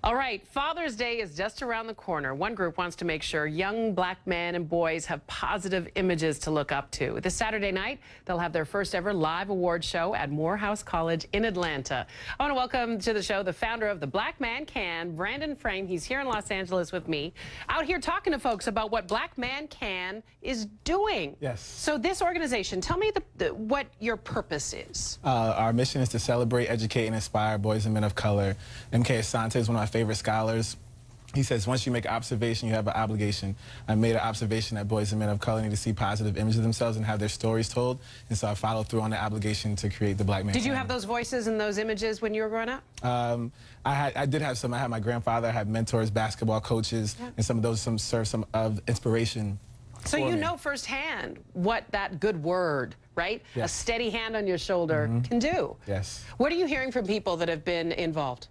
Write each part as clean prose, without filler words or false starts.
All right, Father's Day is just around the corner. One group wants to make sure young black men and boys have positive images to look up to. This Saturday night, they'll have their first ever live award show at Morehouse College in Atlanta. I want to welcome to the show the founder of TheBlackManCan, Brandon Frame. He's here in Los Angeles with me, out here talking to folks about what TheBlackManCan is doing. Yes. So this organization, tell me what your purpose is. Our mission is to celebrate, educate, and inspire boys and men of color. M.K. Asante is one of my favorite scholars. He says, once you make an observation, you have an obligation. I made an observation that boys and men of color need to see positive images of themselves and have their stories told. And so I followed through on the obligation to create the Black Man. Did you have those voices and those images when you were growing up? I did have some. I had my grandfather, I had mentors, basketball coaches, and some of those serve some of inspiration. So you know firsthand what that good word, right? Yes. A steady hand on your shoulder can do. Yes. What are you hearing from people that have been involved?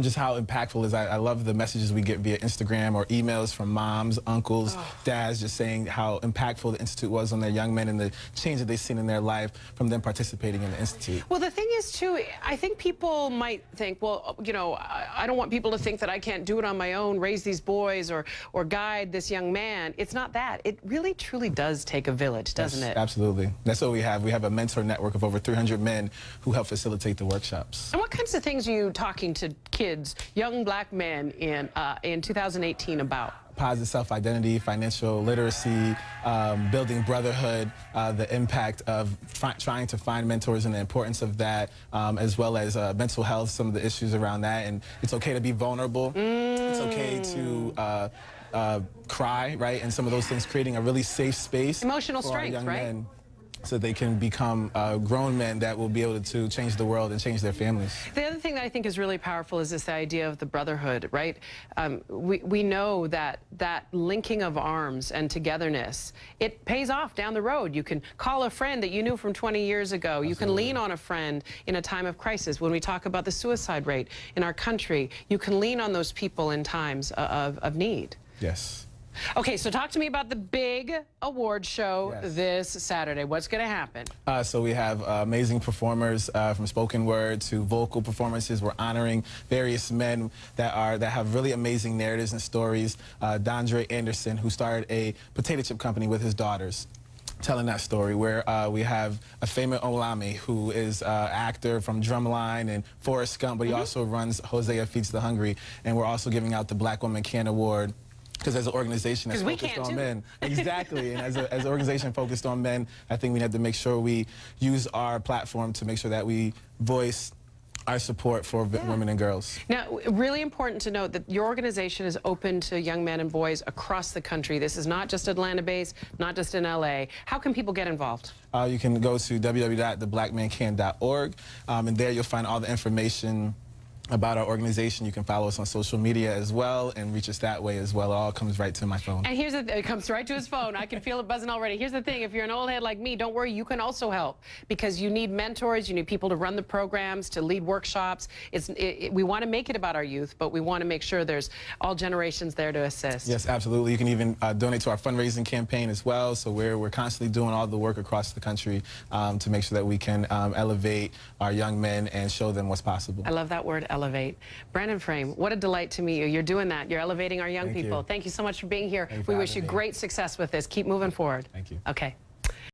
Just how impactful is. I love the messages we get via Instagram or emails from moms, uncles, dads, just saying how impactful the Institute was on their young men and the change that they've seen in their life from them participating in the Institute. Well, the thing is, too, I think people might think, well, you know, I don't want people to think that I can't do it on my own, raise these boys or guide this young man. It's not that. It really, truly does take a village, doesn't it? Absolutely. That's what we have. We have a mentor network of over 300 men who help facilitate the workshops. And what kinds of things are you talking to kids, young black men in 2018 about? Positive self-identity, financial literacy, building brotherhood, the impact of trying to find mentors and the importance of that, as well as mental health, some of the issues around that. And it's okay to be vulnerable. It's okay to cry, right? And some of those things, creating a really safe space. Emotional for strength, young right? men, so they can become grown men that will be able to change the world and change their families. The other thing that I think is really powerful is this idea of the brotherhood, right? We know that linking of arms and togetherness, it pays off down the road. You can call a friend that you knew from 20 years ago. Absolutely. You can lean on a friend in a time of crisis. When we talk about the suicide rate in our country, you can lean on those people in times of need. Yes. Okay, so talk to me about the big award show this Saturday. What's going to happen? So we have amazing performers from spoken word to vocal performances. We're honoring various men that have really amazing narratives and stories. Dondre Anderson, who started a potato chip company with his daughters, telling that story, where we have Afema Olami, who is an actor from Drumline and Forrest Gump, but he also runs Hosea Feeds the Hungry. And we're also giving out the TheBlackManCan Award, because as an organization that's focused on men. Exactly. And as an organization focused on men, I think we have to make sure we use our platform to make sure that we voice our support for women and girls. Now, really important to note that your organization is open to young men and boys across the country. This is not just Atlanta-based, not just in LA. How can people get involved? You can go to www.theblackmancan.org, and there you'll find all the information about our organization. You can follow us on social media as well and reach us that way as well. It all comes right to my phone. And here's it comes right to his phone. I can feel it buzzing already. Here's the thing, if you're an old head like me, don't worry, you can also help, because you need mentors, you need people to run the programs, to lead workshops. We want to make it about our youth, but we want to make sure there's all generations there to assist. Yes, absolutely. You can even donate to our fundraising campaign as well. So we're constantly doing all the work across the country to make sure that we can elevate our young men and show them what's possible. I love that word, elevate. Brandon Frame, what a delight to meet you. You're doing that. You're elevating our young people. Thank you so much for being here. We wish you great success with this. Keep moving forward. Thank you. Okay.